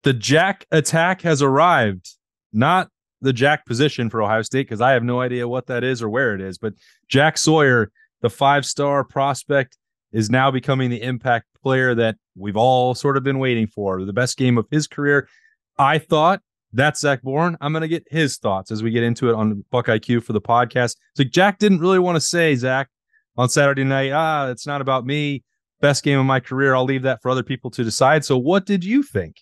The Jack attack has arrived. Not the Jack position for Ohio State, because I have no idea what that is or where it is. But Jack Sawyer, the 5-star prospect, is now becoming the impact player that we've all sort of been waiting for. The best game of his career. I thought that's Zach Boren. I'm going to get his thoughts as we get into it on BuckIQ for the podcast. So Jack didn't really want to say, Zach, on Saturday night, it's not about me. Best game of my career. I'll leave that for other people to decide. So what did you think?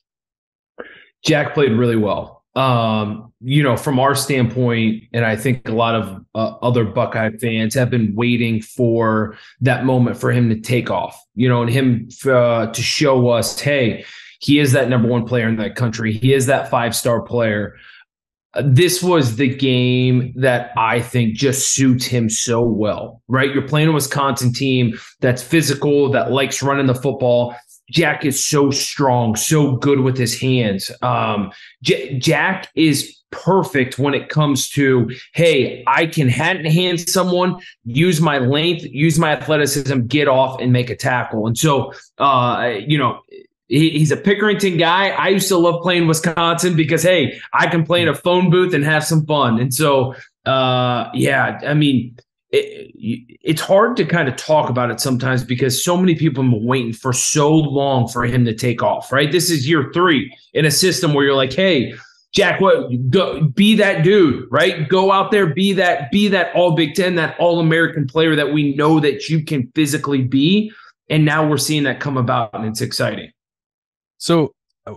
Jack played really well. From our standpoint, and I think a lot of other Buckeye fans have been waiting for that moment for him to take off, and him to show us, hey, he is that number one player in that country. He is that 5-star player. This was the game that I think just suits him so well, right? You're playing a Wisconsin team that's physical, that likes running the football. Jack is so strong, so good with his hands. Jack is perfect when it comes to, hey, I can hand someone, use my length, use my athleticism, get off and make a tackle. And so, he's a Pickerington guy. I used to love playing Wisconsin because, hey, I can play in a phone booth and have some fun. And so, it's hard to kind of talk about it sometimes because so many people have been waiting for so long for him to take off, right? This is year 3 in a system where you're like, hey, Jack, go be that dude, right? Go out there, be that all Big Ten, that all-American player that we know that you can physically be. And now we're seeing that come about, and it's exciting. So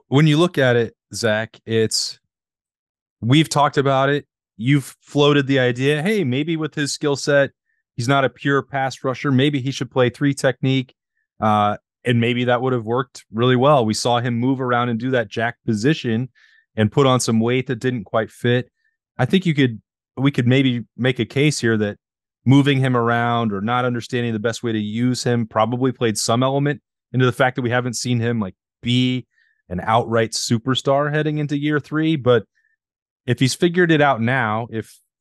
when you look at it, Zach, we've talked about it. You've floated the idea, hey, maybe with his skill set, he's not a pure pass rusher. Maybe he should play 3 technique, and maybe that would have worked really well. We saw him move around and do that Jack position and put on some weight that didn't quite fit. I think we could maybe make a case here that moving him around or not understanding the best way to use him probably played some element into the fact that we haven't seen him like be an outright superstar heading into year 3. But if he's figured it out now,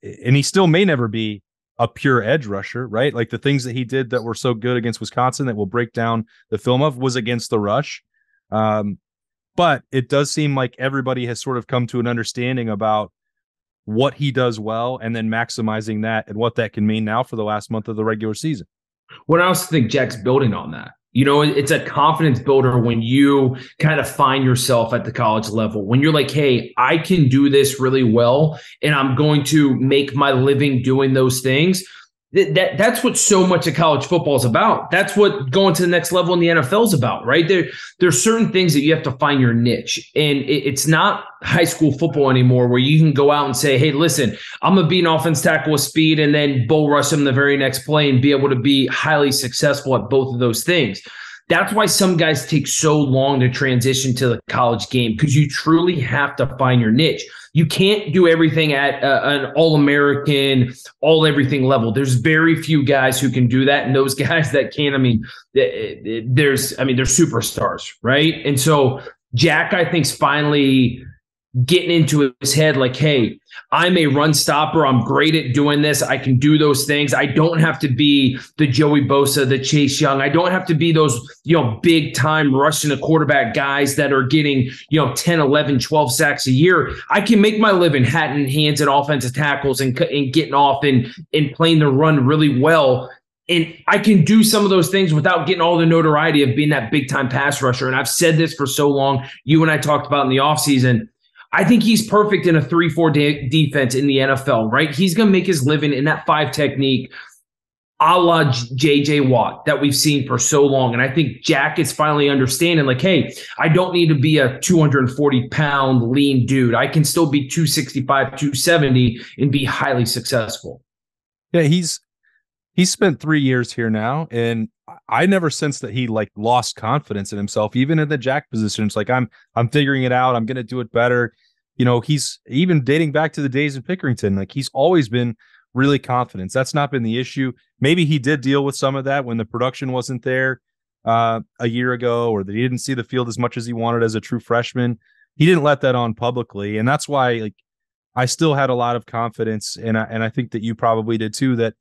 and he still may never be a pure edge rusher, right? Like the things that he did that were so good against Wisconsin that we'll break down the film of was against the rush. But it does seem like everybody has sort of come to an understanding about what he does well and then maximizing that and what that can mean now for the last month of the regular season. What I also think Jack's building on that. It's a confidence builder when you kind of find yourself at the college level, when you're like, hey, I can do this really well, and I'm going to make my living doing those things. That's what so much of college football is about. That's what going to the next level in the NFL is about, right? There's certain things that you have to find your niche. And it's not high school football anymore where you can go out and say, hey, listen, I'm going to be an offense tackle with speed and then bull rush him the very next play and be able to be highly successful at both of those things. That's why some guys take so long to transition to the college game, because you truly have to find your niche. You can't do everything at an all-American, all-everything level. There's very few guys who can do that, and those guys that can, they're superstars, right? And so Jack, I think, is finally getting into his head like, hey, I'm a run stopper. I'm great at doing this. I can do those things. I don't have to be the Joey Bosa, the Chase Young. I don't have to be those, big time rushing the quarterback guys that are getting, 10, 11, 12 sacks a year. I can make my living hatting hands and offensive tackles and getting off and playing the run really well. And I can do some of those things without getting all the notoriety of being that big time pass rusher. And I've said this for so long. You and I talked about in the offseason. I think he's perfect in a 3-4 defense in the NFL, right? He's going to make his living in that 5 technique a la J.J. Watt that we've seen for so long. And I think Jack is finally understanding, like, hey, I don't need to be a 240-pound lean dude. I can still be 265, 270 and be highly successful. Yeah, he's spent 3 years here now, and I never sensed that he lost confidence in himself, even in the Jack position. It's like, I'm figuring it out. I'm going to do it better. He's even dating back to the days in Pickerington. Like, he's always been really confident. That's not been the issue. Maybe he did deal with some of that when the production wasn't there a year ago, or that he didn't see the field as much as he wanted as a true freshman. He didn't let that on publicly. And that's why, I still had a lot of confidence. And I think that you probably did too, that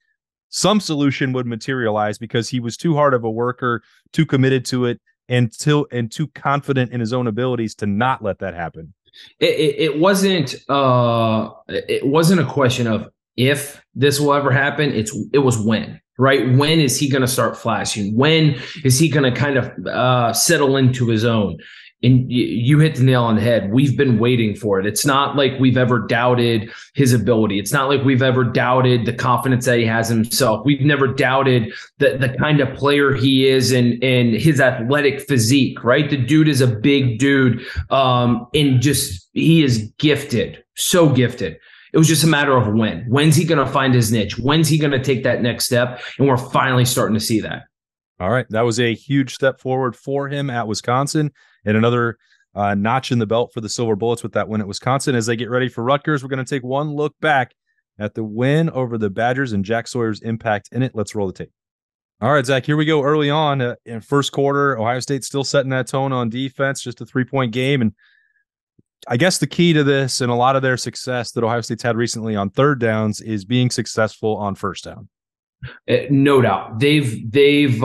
some solution would materialize, because he was too hard of a worker, too committed to it, and too confident in his own abilities to not let that happen. It wasn't a question of if this will ever happen. It was when. Right? When is he going to start flashing? When is he going to kind of settle into his own? And you hit the nail on the head. We've been waiting for it. It's not like we've ever doubted his ability. It's not like we've ever doubted the confidence that he has in himself. We've never doubted the kind of player he is and his athletic physique, right? The dude is a big dude. And just, he is gifted, so gifted. It was just a matter of when. When's he going to find his niche? When's he going to take that next step? And we're finally starting to see that. All right. That was a huge step forward for him at Wisconsin, and another notch in the belt for the Silver Bullets with that win at Wisconsin. As they get ready for Rutgers, we're going to take one look back at the win over the Badgers and Jack Sawyer's impact in it. Let's roll the tape. All right, Zach, here we go early on in first quarter. Ohio State still setting that tone on defense, just a 3-point game. And I guess the key to this and a lot of their success that Ohio State's had recently on third downs is being successful on first down. No doubt. They've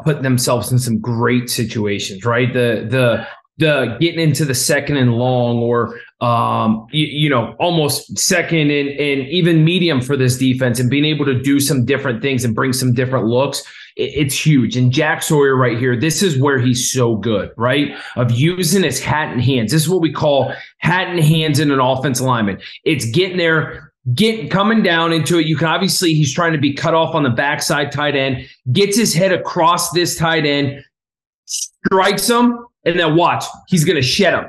put themselves in some great situations, right? The getting into the second and long, or almost second and even medium for this defense, and being able to do some different things and bring some different looks. It's huge. And Jack Sawyer right here, this is where he's so good, right? Of using his hat and hands. This is what we call hat and hands in an offensive lineman. It's getting there, coming down into it. You can obviously, he's trying to be cut off on the backside tight end, gets his head across this tight end, strikes him, and then watch, he's going to shed him.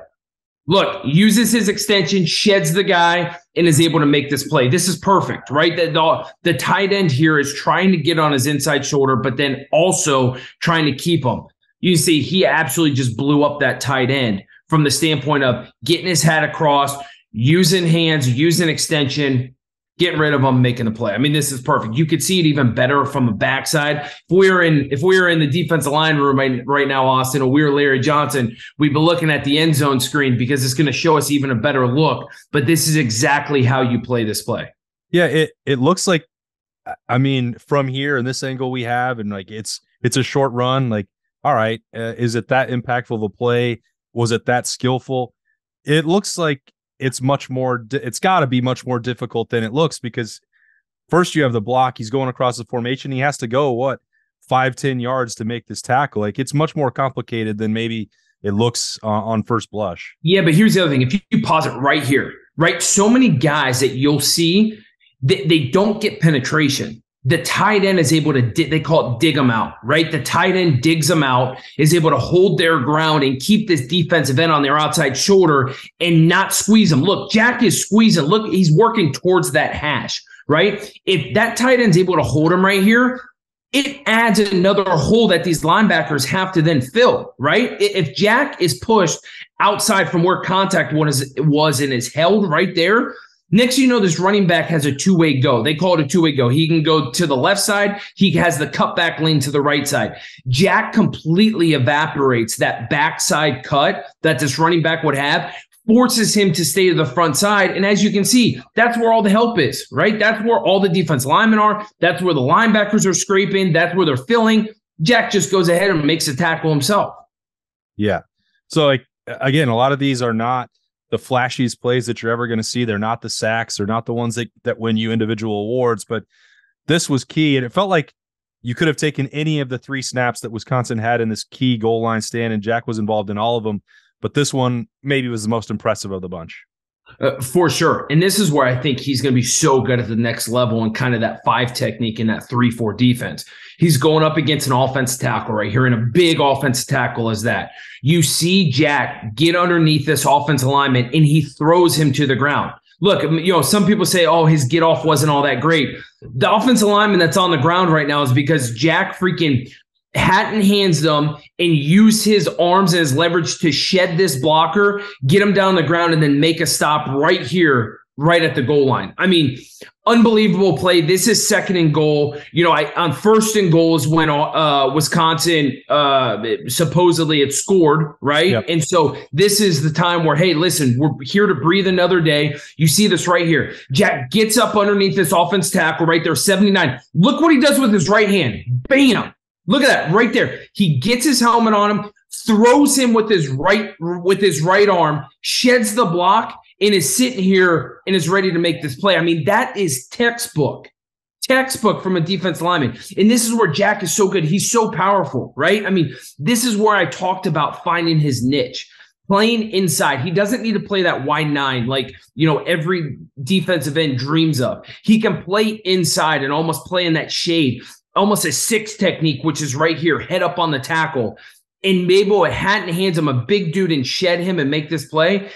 Look, uses his extension, sheds the guy, and is able to make this play. This is perfect, right? The tight end here is trying to get on his inside shoulder, but then also trying to keep him. You see, he absolutely just blew up that tight end from the standpoint of getting his hat across, using hands, using extension, getting rid of him, making the play. I mean, this is perfect. You could see it even better from the backside. If we were in the defensive line room right now, Austin, or we were Larry Johnson, we'd be looking at the end zone screen because it's going to show us even a better look. But this is exactly how you play this play. Yeah, it looks like, I mean, from here and this angle we have, and like it's a short run. Like, all right, is it that impactful of a play? Was it that skillful? It looks like it's got to be much more difficult than it looks, because first you have the block. He's going across the formation. He has to go 5-10 yards to make this tackle. Like, it's much more complicated than maybe it looks on first blush. Yeah, but here's the other thing. If you pause it right here, right? So many guys that you'll see, they don't get penetration. The tight end is able to, they call it dig them out, right? The tight end digs them out, is able to hold their ground and keep this defensive end on their outside shoulder and not squeeze them. Look, Jack is squeezing. Look, he's working towards that hash, right? If that tight end's able to hold him right here, it adds another hole that these linebackers have to then fill, right? If Jack is pushed outside from where contact was and is held right there, next, this running back has a two-way go. They call it a two-way go. He can go to the left side. He has the cutback lane to the right side. Jack completely evaporates that backside cut that this running back would have, forces him to stay to the front side. And as you can see, that's where all the help is, right? That's where all the defense linemen are. That's where the linebackers are scraping. That's where they're filling. Jack just goes ahead and makes a tackle himself. Yeah. So, again, a lot of these are not the flashiest plays that you're ever going to see. They're not the sacks. They're not the ones that win you individual awards, but this was key. And it felt like you could have taken any of the 3 snaps that Wisconsin had in this key goal line stand, and Jack was involved in all of them. But this one maybe was the most impressive of the bunch. For sure. And this is where I think he's going to be so good at the next level and kind of that 5 technique and that 3-4 defense. He's going up against an offensive tackle right here, and a big offensive tackle is that. You see Jack get underneath this offensive lineman, and he throws him to the ground. Look, some people say, oh, his get off wasn't all that great. The offensive lineman that's on the ground right now is because Jack freaking hat and hands them and use his arms and his leverage to shed this blocker, get him down the ground, and then make a stop right here, right at the goal line. I mean, unbelievable play. This is second and goal. On first and goal is when Wisconsin supposedly had scored, right? Yep. And so this is the time where, hey, listen, we're here to breathe another day. You see this right here. Jack gets up underneath this offense tackle right there, 79. Look what he does with his right hand. Bam! Look at that right there. He gets his helmet on him, throws him with his right arm, sheds the block, and is sitting here and is ready to make this play. I mean, that is textbook from a defense lineman. And this is where Jack is so good. He's so powerful, right? I mean, this is where I talked about finding his niche. Playing inside. He doesn't need to play that wide 9 like, every defensive end dreams of. He can play inside and almost play in that shade, almost a 6 technique, which is right here, head up on the tackle. And Mabel hands him a big dude and shed him and make this play.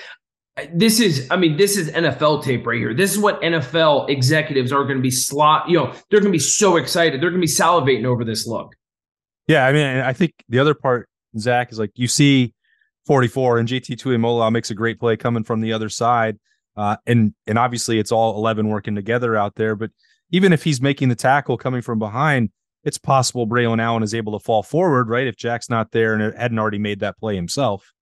This is NFL tape right here. This is what NFL executives are going to be they're going to be so excited. They're going to be salivating over this look. Yeah, I mean, I think the other part, Zach, is like you see 44 and JT Tuimoloau makes a great play coming from the other side. And obviously it's all 11 working together out there. But even if he's making the tackle coming from behind, it's possible Braylon Allen is able to fall forward, right? If Jack's not there and hadn't already made that play himself.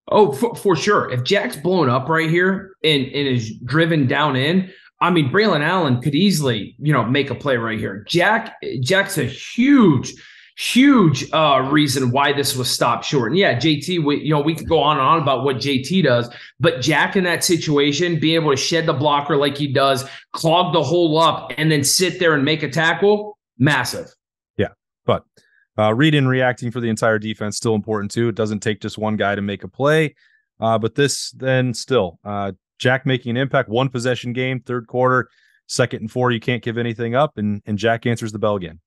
Oh, for sure. If Jack's blown up right here and is driven down in, I mean, Braylon Allen could easily, make a play right here. Jack's a huge reason why this was stopped short. And yeah, JT, we could go on and on about what JT does, but Jack in that situation, being able to shed the blocker like he does, clog the hole up, and then sit there and make a tackle, massive. Yeah, but reading and reacting for the entire defense, still important too. It doesn't take just one guy to make a play, but this then still, Jack making an impact, 1 possession game, third quarter, 2nd and 4, you can't give anything up, and Jack answers the bell again.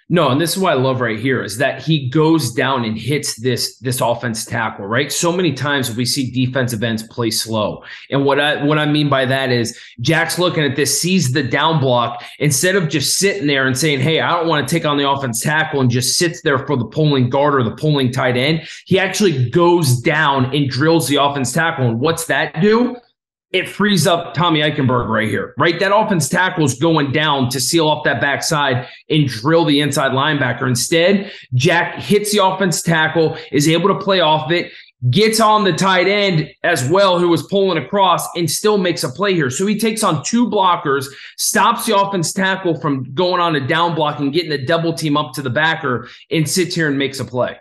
No, and this is what I love right here is that he goes down and hits this offense tackle, right? So many times we see defensive ends play slow. And what I mean by that is Jack's looking at this, sees the down block, instead of just sitting there and saying, hey, I don't want to take on the offense tackle, and just sits there for the pulling guard or the pulling tight end. He actually goes down and drills the offense tackle. And what's that do? It frees up Tommy Eichenberg right here, right? That offense tackle is going down to seal off that backside and drill the inside linebacker. Instead, Jack hits the offense tackle, is able to play off it, gets on the tight end as well, who was pulling across, and still makes a play here. So he takes on 2 blockers, stops the offense tackle from going on a down block and getting a double team up to the backer, and sits here and makes a play.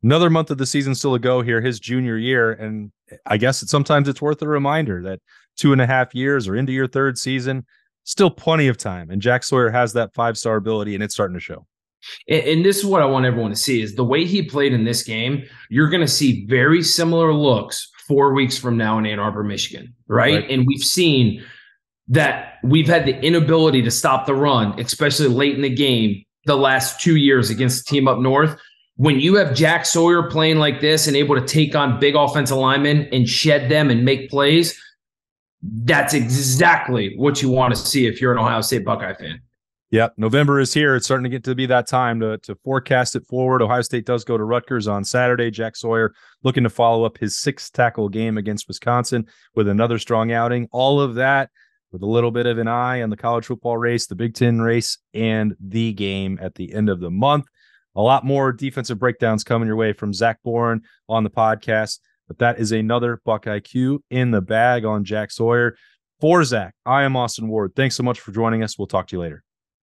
Another month of the season still to go here, his junior year. And I guess sometimes it's worth a reminder that 2.5 years or into your 3rd season, still plenty of time. And Jack Sawyer has that 5-star ability, and it's starting to show. And this is what I want everyone to see is the way he played in this game. You're going to see very similar looks 4 weeks from now in Ann Arbor, Michigan, right? And we've seen that we've had the inability to stop the run, especially late in the game, the last 2 years against the team up north. When you have Jack Sawyer playing like this and able to take on big offensive linemen and shed them and make plays, that's exactly what you want to see if you're an Ohio State Buckeye fan. Yep, November is here. It's starting to get to be that time to forecast it forward. Ohio State does go to Rutgers on Saturday. Jack Sawyer looking to follow up his 6th tackle game against Wisconsin with another strong outing. All of that with a little bit of an eye on the college football race, the Big Ten race, and the game at the end of the month. A lot more defensive breakdowns coming your way from Zach Boren on the podcast, but that is another BuckIQ in the bag on Jack Sawyer. For Zach, I am Austin Ward. Thanks so much for joining us. We'll talk to you later.